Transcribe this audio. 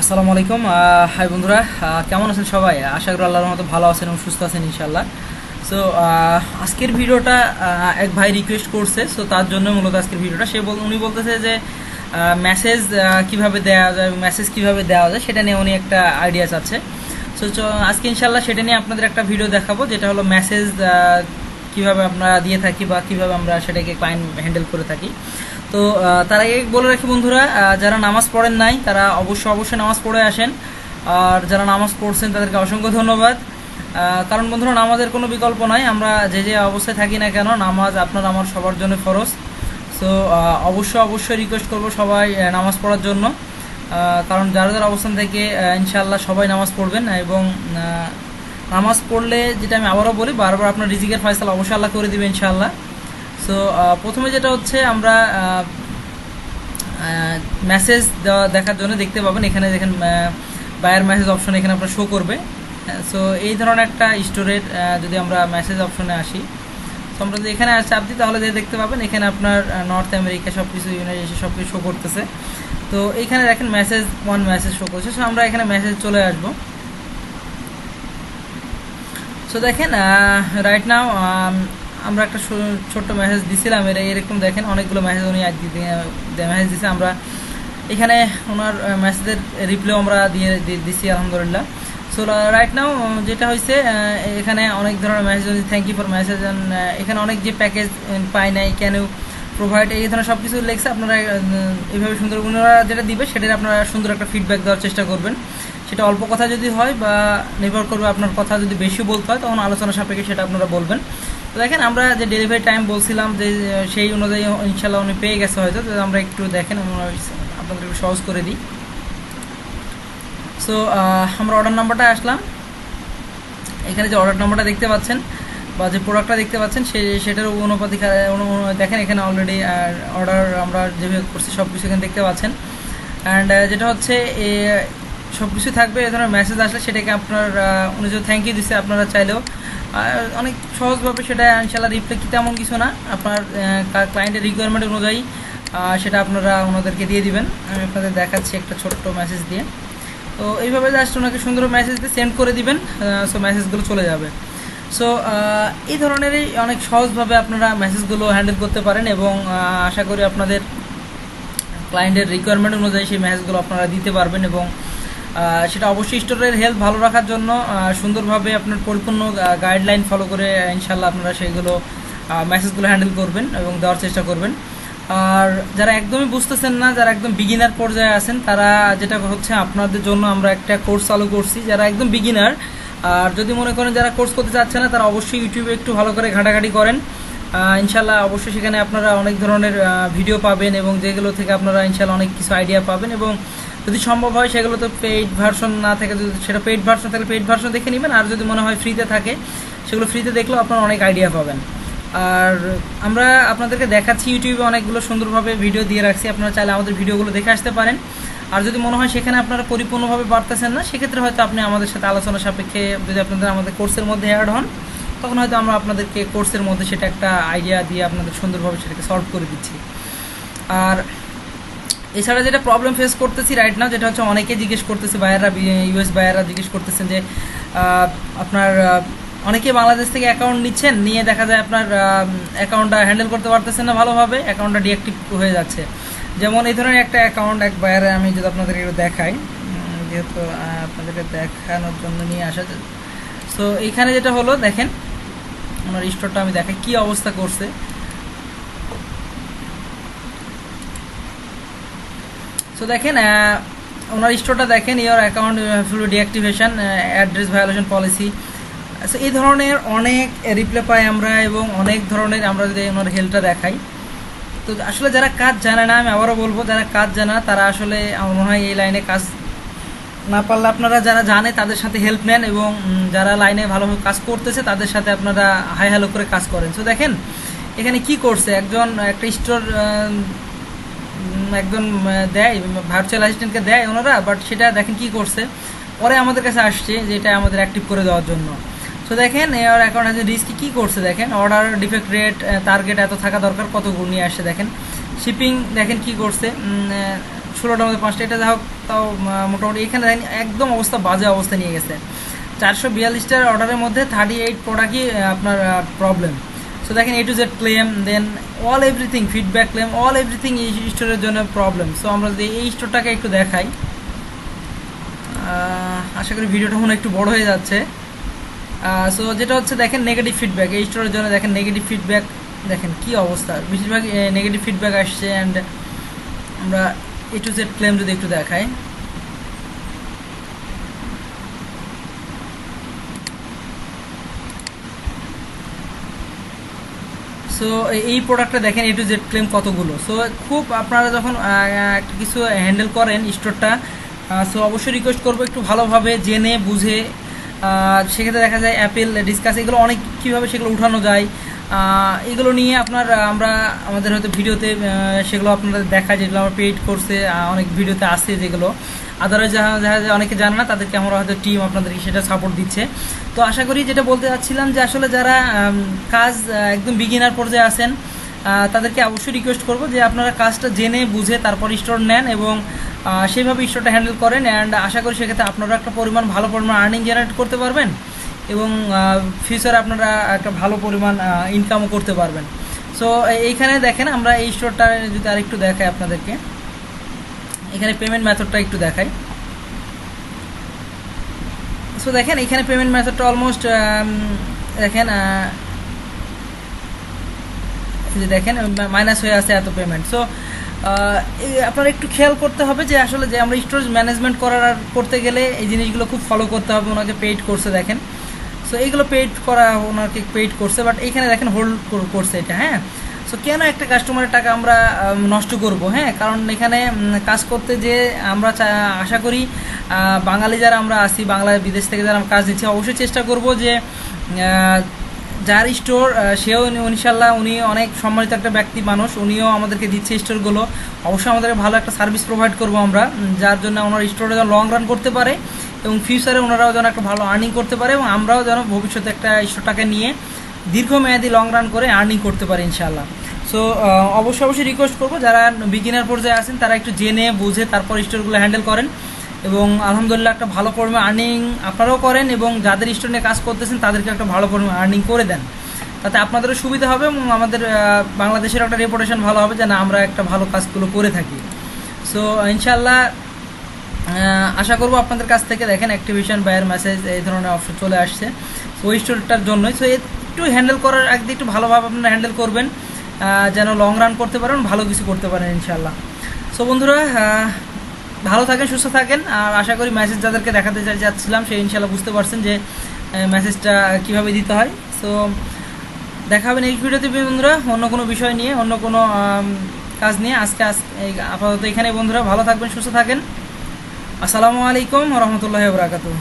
আসসালামু আলাইকুম। হাই বন্ধুরা, কেমন আছেন সবাই? আশা করি আল্লাহর মতো ভালো আছেন এবং সুস্থ আছেন ইনশাল্লাহ। সো আজকের ভিডিওটা এক ভাই রিকোয়েস্ট করছে, সো তার জন্য মূলত আজকের ভিডিওটা। উনি বলতেছে যে মেসেজ কিভাবে দেওয়া যায়, মেসেজ কিভাবে দেওয়া যায় সেটা নিয়ে উনি একটা আইডিয়া চাচ্ছে। সো আজকে ইনশাল্লাহ সেটা নিয়ে আপনাদের একটা ভিডিও দেখাবো, যেটা হলো মেসেজ কিভাবে আমরা দিয়ে থাকি বা কিভাবে আমরা সেটাকে ক্লায়েন্ট হ্যান্ডেল করে থাকি। তো তার আগে বলে রাখি বন্ধুরা, যারা নামাজ পড়েন নাই তারা অবশ্যই নামাজ পড়ে আসেন, আর যারা নামাজ পড়ছেন তাদেরকে অসংখ্য ধন্যবাদ। কারণ বন্ধুরা, নামাজের কোনো বিকল্প নাই। আমরা যে অবস্থায় থাকি না কেন, নামাজ আপনার আমার সবার জন্য ফরজ। সো অবশ্যই রিকোয়েস্ট করবো সবাই নামাজ পড়ার জন্য, কারণ যার অবস্থান থেকে ইনশাআল্লাহ সবাই নামাজ পড়বেন। এবং নামাজ পড়লে, যেটা আমি আবারও বলি বারবার, আপনার রিজিকের ফয়সালা অবশ্যই আল্লাহ করে দিবে ইনশাআল্লাহ। সো প্রথমে যেটা হচ্ছে, আমরা মেসেজ দেখার জন্য দেখতে পাবেন এখানে দেখেন বায়ার মেসেজ অপশন এখানে আপনার শো করবে। সো এই ধরনের একটা স্টোরের যদি আমরা মেসেজ অপশনে আসি, তো আমরা যদি এখানে চাপ দিই তাহলে যে দেখতে পাবেন এখানে আপনার নর্থ আমেরিকা সব কিছু, ইউনাইটেড সব কিছু শো করতেছে। তো এইখানে দেখেন মেসেজ শো করছে। সো আমরা এখানে মেসেজ চলে আসবো। সো দেখেন রাইট নাও আমরা একটা ছোট্ট মেসেজ দিছিলাম, এরকম দেখেন অনেকগুলো মেসেজ উনি মেসেজ দিছে। আমরা এখানে ওনার মেসেজের রিপ্লাই আমরা দিছি আলহামদুলিল্লাহ। সো রাইট নাও যেটা হয়েছে, এখানে অনেক ধরনের message, thank you for message, এখানে অনেক যে প্যাকেজ পাই নাই, ক্যান ইউ প্রোভাইড, এই ধরনের সব কিছু লেখছে। আপনারা এইভাবে সুন্দর, ওনারা যেটা দিবে সেটার আপনারা সুন্দর একটা ফিডব্যাক দেওয়ার চেষ্টা করবেন। সেটা অল্প কথা যদি হয় বা নির্ভর করবে আপনার কথা যদি বেশি বলতে হয়, তখন আলোচনা সাপেক্ষে সেটা আপনারা বলবেন। তো দেখেন আমরা যে ডেলিভারি টাইম বলছিলাম যে সেই অনুযায়ী ইনশাল্লাহ উনি পেয়ে গেছে হয়তো। তো আমরা একটু দেখেন, আপনাদের একটু সহজ করে দিই। সো আমরা অর্ডার নাম্বারটা আসলাম। এখানে যে অর্ডার নাম্বারটা দেখতে পাচ্ছেন বা যে প্রোডাক্টটা দেখতে পাচ্ছেন সেটার অনুপাতিক দেখেন এখানে অলরেডি অর্ডার আমরা যেভাবে করছি সব কিছু এখানে দেখতে পাচ্ছেন। অ্যান্ড যেটা হচ্ছে সব কিছু থাকবে। এ ধরনের মেসেজ আসলে সেটাকে আপনার উনি যে থ্যাংক ইউ দিচ্ছে, আপনারা চাইলেও অনেক সহজভাবে সেটা ইনশাল্লাহ রিপ্লাই কি তেমন কিছু না, আপনার ক্লায়েন্টের রিকোয়ারমেন্ট অনুযায়ী সেটা আপনারা ওনাদেরকে দিয়ে দিবেন। আমি আপনাদের দেখাচ্ছি একটা ছোট্ট মেসেজ দিয়ে। তো এইভাবে জাস্ট ওনাকে সুন্দর মেসেজ দিয়ে সেন্ড করে দিবেন। সো মেসেজগুলো চলে যাবে। সো এই ধরনেরই অনেক সহজভাবে আপনারা মেসেজগুলো হ্যান্ডেল করতে পারেন, এবং আশা করি আপনাদের ক্লায়েন্টের রিকোয়ারমেন্ট অনুযায়ী সেই মেসেজগুলো আপনারা দিতে পারবেন। এবং সেটা অবশ্যই স্টোরের হেলথ ভালো রাখার জন্য সুন্দরভাবে আপনার পরিপূর্ণ গাইডলাইন ফলো করে ইনশাল্লাহ আপনারা সেইগুলো মেসেজগুলো হ্যান্ডেল করবেন এবং দেওয়ার চেষ্টা করবেন। আর যারা একদমই বুঝতেছেন না, যারা একদম বিগিনার পর্যায়ে আছেন, তারা যেটা হচ্ছে, আপনাদের জন্য আমরা একটা কোর্স চালু করছি যারা একদম বিগিনার। আর যদি মনে করেন যারা কোর্স করতে চাচ্ছে না, তারা অবশ্যই ইউটিউবে একটু ভালো করে ঘাটাঘাটি করেন। ইনশাল্লাহ অবশ্যই সেখানে আপনারা অনেক ধরনের ভিডিও পাবেন, এবং যেগুলো থেকে আপনারা ইনশাল্লাহ অনেক কিছু আইডিয়া পাবেন। এবং যদি সম্ভব হয় সেগুলো তো পেইড ভার্সন না থাকে, যদি সেটা পেইড ভার্সন থাকলে পেইড ভার্সন দেখে নেবেন। আর যদি মনে হয় ফ্রিতে থাকে, সেগুলো ফ্রিতে দেখলেও আপনারা অনেক আইডিয়া পাবেন। আর আমরা আপনাদেরকে দেখাচ্ছি ইউটিউবে অনেকগুলো সুন্দরভাবে ভিডিও দিয়ে রাখছি, আপনারা চাইলে আমাদের ভিডিওগুলো দেখে আসতে পারেন। আর যদি মনে হয় সেখানে আপনারা পরিপূর্ণভাবে পারতেছেন না, সেক্ষেত্রে হয়তো আপনি আমাদের সাথে আলোচনা সাপেক্ষে যদি আপনাদের আমাদের কোর্সের মধ্যে অ্যাড হন, তখন হয়তো আমরা আপনাদেরকে কোর্সের মধ্যে সেটা একটা আইডিয়া দিয়ে আপনাদের সুন্দরভাবে সেটাকে সলভ করে দিচ্ছি। আর এছাড়া যেটা প্রবলেম ফেস করতেছি রাইট নাও, যেটা হচ্ছে অনেকে জিজ্ঞেস করতেছে, বায়াররা, ইউএস বায়াররা জিজ্ঞেস করতেছেন যে আপনার অনেকে বাংলাদেশ থেকে অ্যাকাউন্ট নিচ্ছেন, নিয়ে দেখা যায় আপনার অ্যাকাউন্টটা হ্যান্ডেল করতে পারতেছেন না ভালোভাবে, অ্যাকাউন্টটা ডিঅ্যাক্টিভ হয়ে যাচ্ছে। যেমন এই ধরনের একটা অ্যাকাউন্ট এক বায়ারে আমি যদি আপনাদেরকে একটু দেখাই, যেহেতু আপনাদেরকে দেখানোর জন্য নিয়ে আসা। সো এইখানে যেটা হলো দেখেন, ওনার স্টোরটা আমি দেখাই কি অবস্থা করছে। সো দেখেন ওনার স্টোরটা দেখেন, your account full deactivation, address violation policy. So এই ধরনের অনেক রিপ্লাই পাই আমরা, এবং অনেক ধরনের আমরা যদি ওনার হেল্পটা দেখাই। তো আসলে যারা কাজ জানে না, আমি আবারও বলবো, যারা কাজ জানা তারা আসলে আমার মনে হয় এই লাইনে কাজ না পারলে আপনারা যারা জানে তাদের সাথে হেল্প নেন, এবং যারা লাইনে ভালোভাবে কাজ করতেছে তাদের সাথে আপনারা হাই হ্যালো করে কাজ করেন। সো দেখেন এখানে কি করছে, একটা স্টোর একজন দেয়, ভার্চুয়াল অ্যাসিস্ট্যান্টকে দেয় ওনারা, বাট সেটা দেখেন কি করছে, পরে আমাদের কাছে আসছে যে এটা আমাদের অ্যাক্টিভ করে দেওয়ার জন্য। সো দেখেন এর অ্যাকাউন্ট আছে রিস্ক কি করছে, দেখেন অর্ডার ডিফেক্ট রেট টার্গেট এত থাকা দরকার, কত গুণ নিয়ে আসছে। দেখেন শিপিং দেখেন কি করছে, 16টার মধ্যে 5টা, এটা যা হোক তাও মোটামুটি এখানে দেখেন একদম অবস্থা বাজে অবস্থা নিয়ে গেছে। 442টার অর্ডারের মধ্যে 38 প্রোডাক্টই আপনার প্রবলেম। সো দেখেন A to Z claim, then all everything feedback claim, all everything এই স্টোরের জন্য প্রবলেম। সো আমরা যদি এই স্টোরটাকে একটু দেখাই, আশা করি ভিডিওটা মনে একটু বড় হয়ে যাচ্ছে। সো যেটা হচ্ছে দেখেন নেগেটিভ ফিডব্যাক এই স্টোরের জন্য, দেখেন নেগেটিভ ফিডব্যাক, দেখেন কি অবস্থা, বেশিরভাগ নেগেটিভ ফিডব্যাক আসছে। অ্যান্ড আমরা A to Z ক্লেম যদি একটু দেখাই, সো এই প্রোডাক্টটা দেখেন A to Z ক্লেম কতগুলো। সো খুব আপনারা যখন একটা কিছু হ্যান্ডেল করেন স্টোরটা, সো অবশ্যই রিকোয়েস্ট করবো একটু ভালোভাবে জেনে বুঝে, সেক্ষেত্রে দেখা যায় অ্যাপেল ডিসকাস এগুলো অনেক কীভাবে সেগুলো উঠানো যায়, এগুলো নিয়ে আপনার আমরা আমাদের হয়তো ভিডিওতে সেগুলো আপনাদের দেখা, যেগুলো আমরা পেইড করছে অনেক ভিডিওতে আসে, যেগুলো আদারওয়াইজ যারা অনেকে জানে না তাদেরকে আমরা হয়তো টিম আপনাদেরকে সেটা সাপোর্ট দিচ্ছে। তো আশা করি যেটা বলতে চাচ্ছিলাম যে আসলে যারা কাজ একদম বিগিনার পর্যায়ে আছেন তাদেরকে অবশ্যই রিকোয়েস্ট করবো যে আপনারা কাজটা জেনে বুঝে তারপর স্টোর নেন এবং সেইভাবে স্টোরটা হ্যান্ডেল করেন। অ্যান্ড আশা করি সেক্ষেত্রে আপনারা একটা ভালো পরিমাণ আর্নিং জেনারেট করতে পারবেন এবং ফিউচারে আপনারা একটা ভালো পরিমাণ ইনকামও করতে পারবেন। সো এইখানে দেখেন আমরা এই স্টোরটা যদি আরেকটু দেখাই আপনাদেরকে, এখানে পেমেন্ট মেথডটা একটু দেখাই। সো দেখেন এখানে পেমেন্ট মেথডটা অলমোস্ট দেখেন দেখেন মাইনাস হয়ে আছে এত পেমেন্ট। সো আপনারা একটু খেয়াল করতে হবে যে আসলে যে আমরা স্টোরেজ ম্যানেজমেন্ট করতে গেলে এই জিনিসগুলো খুব ফলো করতে হবে। ওনাকে পেইড করছে দেখেন, সো এইগুলো পেইড করা ওনাকে পেইড করছে, বাট এইখানে দেখেন হোল্ড করছে এটা। হ্যাঁ, সো কেন একটা কাস্টমারের টাকা আমরা নষ্ট করব? হ্যাঁ, কারণ এখানে কাজ করতে যে আমরা আশা করি বাঙালি যারা আমরা আসি, বাংলায় বিদেশ থেকে যারা কাজ দিচ্ছি, অবশ্যই চেষ্টা করব যে যার স্টোর সেও ইনশাল্লাহ উনি অনেক সম্মানিত একটা ব্যক্তি মানুষ, উনিও আমাদেরকে দিচ্ছে স্টোরগুলো, অবশ্যই আমাদেরকে ভালো একটা সার্ভিস প্রোভাইড করব আমরা, যার জন্য ওনার স্টোরটা যেন লং রান করতে পারে এবং ফিউচারে ওনারাও যেন একটা ভালো আর্নিং করতে পারে এবং আমরাও যেন ভবিষ্যতে একটা স্টোরটাকে নিয়ে দীর্ঘমেয়াদী লং রান করে আর্নিং করতে পারে ইনশাল্লাহ। সো অবশ্যই রিকোয়েস্ট করবো যারা বিগিনার পর্যায়ে আছেন তারা একটু জেনে বুঝে তারপর স্টোরগুলো হ্যান্ডেল করেন এবং আলহামদুলিল্লাহ একটা ভালো পরিমাণ আর্নিং আপনারাও করেন এবং যাদের স্টোর নিয়ে কাজ করতেছেন তাদেরকে একটা ভালো পরিমাণ আর্নিং করে দেন, তাতে আপনাদেরও সুবিধা হবে এবং আমাদের বাংলাদেশের একটা রেপুটেশন ভালো হবে যে না আমরা একটা ভালো কাজগুলো করে থাকি। সো ইনশাল্লাহ আশা করবো আপনাদের কাছ থেকে দেখেন অ্যাক্টিভেশন বায়ার মেসেজ এই ধরনের অপশন চলে আসছে ওই স্টোরটার জন্যই। সো একটু হ্যান্ডেল করার একদিন একটু ভালোভাবে আপনারা হ্যান্ডেল করবেন যেন লং রান করতে পারেন, ভালো কিছু করতে পারেন ইনশাল্লাহ। সো বন্ধুরা ভালো থাকেন, সুস্থ থাকেন। আর আশা করি মেসেজ যাদেরকে দেখাতে যাচ্ছিলাম সে ইনশাল্লাহ বুঝতে পারছেন যে মেসেজটা কীভাবে দিতে হয়। সো দেখা হবে নেক্সট ভিডিওতে বন্ধুরা অন্য কোনো বিষয় নিয়ে, অন্য কোনো কাজ নিয়ে। আজকে আপাতত এখানে বন্ধুরা ভালো থাকবেন, সুস্থ থাকেন। আসসালামু আলাইকুম ওয়া রাহমাতুল্লাহি ওয়া বারাকাতুহু।